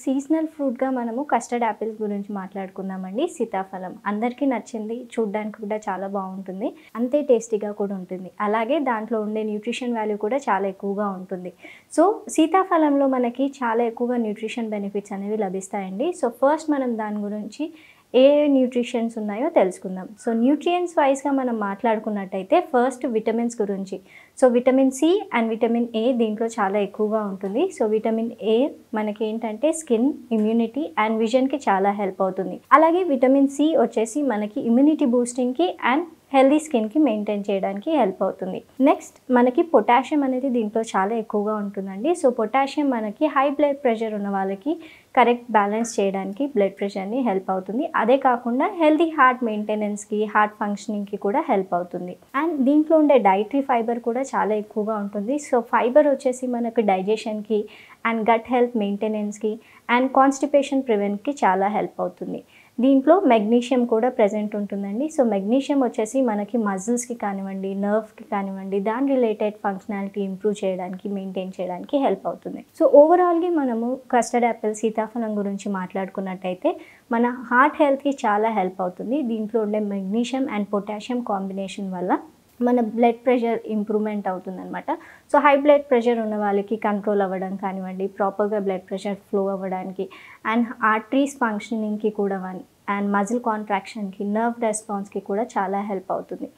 Seasonal ఫ్రూట్‌గా మనము custard apples గురించి మాట్లాడుకుందామండి. సీతాఫలం అందరికీ నచ్చింది. చూడ్డానికి కూడా చాలా బావుంటుంది. అంతే టేస్టీగా కూడా ఉంటుంది. అలాగే దాంట్లో ఉండే న్యూట్రిషన్ వాల్యూ కూడా చాలా ఎక్కువగా ఉంటుంది. సో, సీతాఫలంలో మనకి చాలా ఎక్కువగా న్యూట్రిషన్ బెనిఫిట్స్ అనేవి లభిస్తాయండి. సో, ఫస్ట్ మనం దాని గురించి ఏ న్యూట్రిషన్స్ ఉన్నాయో తెలుసుకుందాం. సో, న్యూట్రియంట్స్ వైస్‌గా మనం మాట్లాడుకున్నట్టయితే ఫస్ట్ విటమిన్స్ గురించి. So, vitamin C and vitamin A దీంట్లో చాలా ఎక్కువగా ఉంటుంది. సో, విటమిన్ ఏ మనకేంటంటే స్కిన్, ఇమ్యూనిటీ అండ్ విజన్‌కి చాలా హెల్ప్ అవుతుంది. అలాగే విటమిన్ సి వచ్చేసి మనకి ఇమ్యూనిటీ బూస్టింగ్‌కి అండ్ హెల్తీ స్కిన్‌కి మెయింటైన్ చేయడానికి హెల్ప్ అవుతుంది. నెక్స్ట్ మనకి పొటాషియం అనేది దీంట్లో చాలా ఎక్కువగా ఉంటుందండి. సో, పొటాషియం మనకి హై బ్లడ్ ప్రెషర్ ఉన్న వాళ్ళకి కరెక్ట్ బ్యాలెన్స్ చేయడానికి బ్లడ్ ప్రెషర్‌ని హెల్ప్ అవుతుంది. అదే కాకుండా హెల్తీ హార్ట్ మెయింటెనెన్స్‌కి, హార్ట్ ఫంక్షనింగ్‌కి కూడా హెల్ప్ అవుతుంది. అండ్ దీంట్లో ఉండే డైటరీ ఫైబర్ కూడా చాలా ఎక్కువగా ఉంటుంది. సో, ఫైబర్ వచ్చేసి మనకు డైజెషన్‌కి అండ్ గట్ హెల్త్ మెయింటెనెన్స్‌కి అండ్ కాన్‌స్టిపేషన్ ప్రివెంట్‌కి చాలా హెల్ప్ అవుతుంది. దీంట్లో మెగ్నీషియం కూడా ప్రెజెంట్ ఉంటుందండి. సో, మెగ్నీషియం వచ్చేసి మనకి మజిల్స్‌కి కానివ్వండి, నర్వ్స్‌కి కానివ్వండి, దాని రిలేటెడ్ ఫంక్షనాలిటీ ఇంప్రూవ్ చేయడానికి, మెయింటైన్ చేయడానికి హెల్ప్ అవుతుంది. సో, ఓవరాల్‌గా మనము కస్టర్డ్ యాపిల్, సీతాఫలం గురించి మాట్లాడుకున్నట్టయితే మన హార్ట్ హెల్త్‌కి చాలా హెల్ప్ అవుతుంది. దీంట్లో ఉండే మెగ్నీషియం అండ్ పొటాషియం కాంబినేషన్ వల్ల మన బ్లడ్ ప్రెషర్ ఇంప్రూవ్‌మెంట్ అవుతుందనమాట. సో, హై బ్లడ్ ప్రెషర్ ఉన్న వాళ్ళకి కంట్రోల్ అవ్వడం కానివ్వండి, ప్రాపర్‌గా బ్లడ్ ప్రెషర్ ఫ్లో అవ్వడానికి అండ్ ఆర్టరీస్ ఫంక్షనింగ్‌కి కూడా అండ్ మజిల్ కాంట్రాక్షన్‌కి, నర్వ్ రెస్పాన్స్‌కి కూడా చాలా హెల్ప్ అవుతుంది.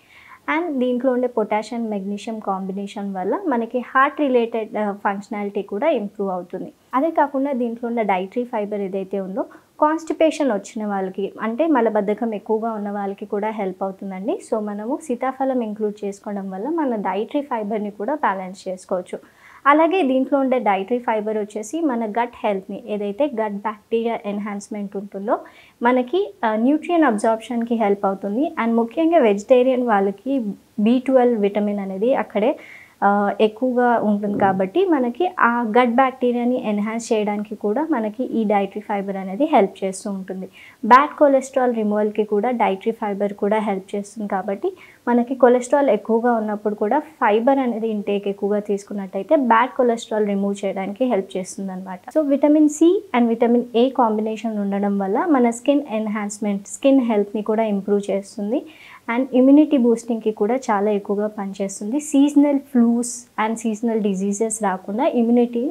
అండ్ దీంట్లో ఉండే పొటాషియం, మెగ్నీషియం కాంబినేషన్ వల్ల మనకి హార్ట్ రిలేటెడ్ ఫంక్షనాలిటీ కూడా ఇంప్రూవ్ అవుతుంది. అదే కాకుండా దీంట్లో ఉన్న డైటరీ ఫైబర్ ఏదైతే ఉందో కాన్‌స్టిపేషన్ వచ్చిన వాళ్ళకి అంటే మలబద్ధకం ఎక్కువగా ఉన్న వాళ్ళకి కూడా హెల్ప్ అవుతుందండి. సో, మనము సీతాఫలం ఇంక్లూడ్ చేసుకోవడం వల్ల మన డైటరీ ఫైబర్‌ని కూడా బ్యాలెన్స్ చేసుకోవచ్చు. అలాగే దీంట్లో ఉండే డైటరీ ఫైబర్ వచ్చేసి మన గట్ హెల్త్‌ని ఏదైతే గట్ బ్యాక్టీరియా ఎన్హాన్స్‌మెంట్ ఉంటుందో మనకి న్యూట్రియం అబ్జార్ప్షన్‌కి హెల్ప్ అవుతుంది. అండ్ ముఖ్యంగా వెజిటేరియన్ వాళ్ళకి బి12 విటమిన్ అనేది అక్కడే ఎక్కువగా ఉంటుంది కాబట్టి మనకి ఆ గట్ బ్యాక్టీరియాని ఎన్హాన్స్ చేయడానికి కూడా మనకి ఈ డైటరీ ఫైబర్ అనేది హెల్ప్ చేస్తూ ఉంటుంది. బ్యాడ్ కొలెస్ట్రాల్ రిమూవల్‌కి కూడా డైటరీ ఫైబర్ కూడా హెల్ప్ చేస్తుంది కాబట్టి మనకి కొలెస్ట్రాల్ ఎక్కువగా ఉన్నప్పుడు కూడా ఫైబర్ అనేది ఇంటేక్ ఎక్కువగా తీసుకున్నట్టయితే బ్యాడ్ కొలెస్ట్రాల్ రిమూవ్ చేయడానికి హెల్ప్ చేస్తుందనమాట. So, vitamin C and vitamin A combination ఉండడం వల్ల మన స్కిన్ ఎన్హాన్స్‌మెంట్, స్కిన్ హెల్త్‌ని కూడా ఇంప్రూవ్ చేస్తుంది. అండ్ ఇమ్యూనిటీ బూస్టింగ్‌కి కూడా చాలా ఎక్కువగా పనిచేస్తుంది. Seasonal flus and seasonal diseases రాకుండా ఇమ్యూనిటీ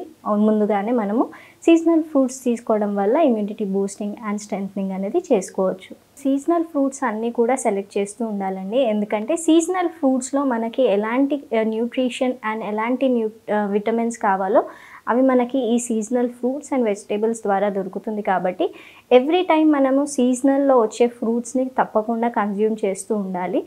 ముందుగానే మనము సీజనల్ ఫ్రూట్స్ తీసుకోవడం వల్ల ఇమ్యూనిటీ బూస్టింగ్ అండ్ స్ట్రెంథెనింగ్ అనేది చేసుకోవచ్చు. సీజనల్ ఫ్రూట్స్ అన్నీ కూడా సెలెక్ట్ చేస్తూ ఉండాలండి. ఎందుకంటే సీజనల్ ఫ్రూట్స్‌లో మనకి ఎలాంటి న్యూట్రిషన్ అండ్ ఎలాంటి విటమిన్స్ కావాలో అవి మనకి ఈ సీజనల్ ఫ్రూట్స్ అండ్ వెజిటేబుల్స్ ద్వారా దొరుకుతుంది కాబట్టి ఎవ్రీ టైం మనము సీజనల్‌లో వచ్చే ఫ్రూట్స్‌ని తప్పకుండా కన్జ్యూమ్ చేస్తూ ఉండాలి.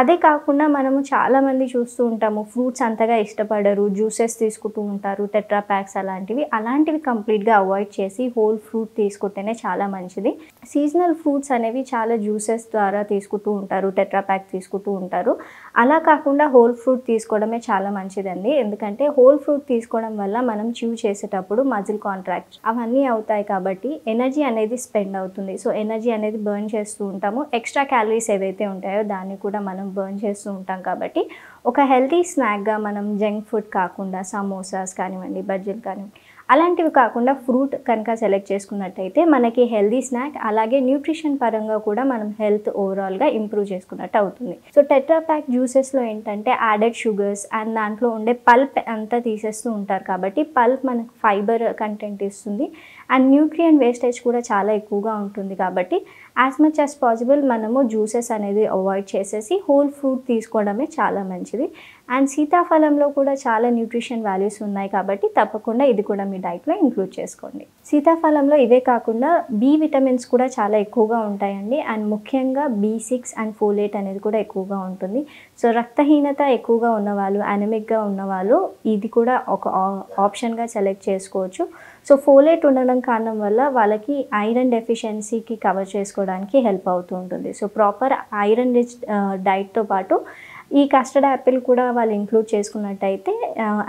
అదే కాకుండా మనము చాలామంది చూస్తూ ఉంటాము ఫ్రూట్స్ అంతగా ఇష్టపడరు, జ్యూసెస్ తీసుకుంటూ ఉంటారు, టెట్రా ప్యాక్స్ అలాంటివి కంప్లీట్‌గా అవాయిడ్ చేసి హోల్ ఫ్రూట్ తీసుకుంటేనే చాలా మంచిది. సీజనల్ ఫ్రూట్స్ అనేవి చాలా జ్యూసెస్ ద్వారా తీసుకుంటూ ఉంటారు, టెట్రా ప్యాక్ తీసుకుంటూ ఉంటారు. అలా కాకుండా హోల్ ఫ్రూట్ తీసుకోవడమే చాలా మంచిదండి. ఎందుకంటే హోల్ ఫ్రూట్ తీసుకోవడం వల్ల మనం చ్యూ చేసేటప్పుడు మజిల్ కాంట్రాక్ట్ అవన్నీ అవుతాయి కాబట్టి ఎనర్జీ అనేది స్పెండ్ అవుతుంది. సో, ఎనర్జీ అనేది బర్న్ చేస్తూ ఉంటాము. ఎక్స్ట్రా క్యాలరీస్ ఏవైతే ఉంటాయో దాన్ని కూడా మనం బర్న్ చేస్తూ ఉంటాం కాబట్టి ఒక హెల్తీ స్నాక్‌గా మనం జంక్ ఫుడ్ కాకుండా సమోసాస్ కానివ్వండి, బజ్జీలు కానివ్వండి అలాంటివి కాకుండా ఫ్రూట్ కనుక సెలెక్ట్ చేసుకున్నట్టయితే మనకి హెల్తీ స్నాక్ అలాగే న్యూట్రిషన్ పరంగా కూడా మనం హెల్త్ ఓవరాల్‌గా ఇంప్రూవ్ చేసుకున్నట్టు అవుతుంది. సో, టెట్రా ప్యాక్ జ్యూసెస్‌లో ఏంటంటే యాడెడ్ షుగర్స్ అండ్ దాంట్లో ఉండే పల్ప్ అంతా తీసేస్తూ ఉంటారు కాబట్టి పల్ప్ మనకు ఫైబర్ కంటెంట్ ఇస్తుంది. అండ్ న్యూట్రియంట్ వేస్టేజ్ కూడా చాలా ఎక్కువగా ఉంటుంది కాబట్టి యాజ్ మచ్ యాజ్ పాసిబుల్ మనము జ్యూసెస్ అనేది అవాయిడ్ చేసేసి హోల్ ఫ్రూట్ తీసుకోవడమే చాలా మంచిది. అండ్ సీతాఫలంలో కూడా చాలా న్యూట్రిషన్ వాల్యూస్ ఉన్నాయి కాబట్టి తప్పకుండా ఇది కూడా మీ డైట్‌లో ఇంక్లూడ్ చేసుకోండి. సీతాఫలంలో ఇవే కాకుండా బి విటమిన్స్ కూడా చాలా ఎక్కువగా ఉంటాయండి. అండ్ ముఖ్యంగా బి6 అండ్ ఫోలేట్ అనేది కూడా ఎక్కువగా ఉంటుంది. సో, రక్తహీనత ఎక్కువగా ఉన్నవాళ్ళు, అనెమిక్‌గా ఉన్నవాళ్ళు ఇది కూడా ఒక ఆప్షన్‌గా సెలెక్ట్ చేసుకోవచ్చు. సో, ఫోలేట్ ఉండడం కారణం వల్ల వాళ్ళకి ఐరన్ డెఫిషియన్సీకి కవర్ చేసుకోవడానికి హెల్ప్ అవుతూ ఉంటుంది. సో, ప్రాపర్ ఐరన్ రిచ్ డైట్‌తో పాటు ఈ కస్టర్డ్ యాపిల్ కూడా వాళ్ళు ఇంక్లూడ్ చేసుకున్నట్టయితే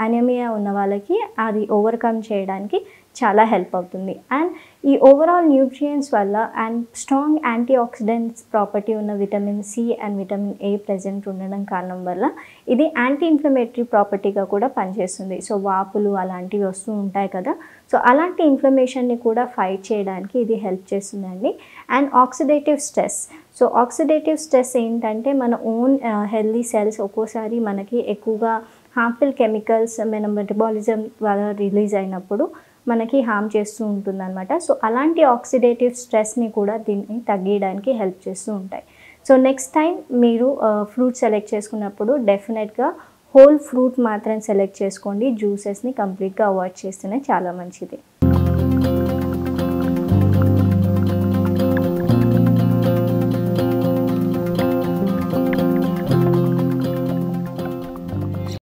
అనీమియా ఉన్న వాళ్ళకి అది ఓవర్‌కమ్ చేయడానికి చాలా హెల్ప్ అవుతుంది. అండ్ ఈ ఓవరాల్ న్యూట్రియంట్స్ వల్ల and strong antioxidants property ఉన్న vitamin C and vitamin A present ఉండడం కారణం వల్ల ఇది యాంటీ ఇన్ఫ్లమేటరీ ప్రాపర్టీగా కూడా పనిచేస్తుంది. సో వాపులు అలాంటివి వస్తూ ఉంటాయి కదా, సో అలాంటి ఇన్ఫ్లమేషన్ని కూడా ఫైట్ చేయడానికి ఇది హెల్ప్ చేస్తుందండి. And oxidative stress, so oxidative stress ఏంటంటే మన ఓన్ హెల్దీ సెల్స్ ఒక్కోసారి మనకి ఎక్కువగా హార్మ్ఫుల్ కెమికల్స్ మన మెటబాలిజం ద్వారా రిలీజ్ అయినప్పుడు మనకి హార్మ్ చేస్తూ ఉంటుందన్నమాట. సో అలాంటి ఆక్సిడేటివ్ స్ట్రెస్ని కూడా దీన్ని తగ్గించడానికి హెల్ప్ చేస్తూ ఉంటాయి. సో నెక్స్ట్ టైం మీరు ఫ్రూట్ సెలెక్ట్ చేసుకున్నప్పుడు డెఫినెట్గా హోల్ ఫ్రూట్ మాత్రం సెలెక్ట్ చేసుకోండి. జ్యూసెస్ని కంప్లీట్గా అవాయిడ్ చేస్తేనే చాలా మంచిది.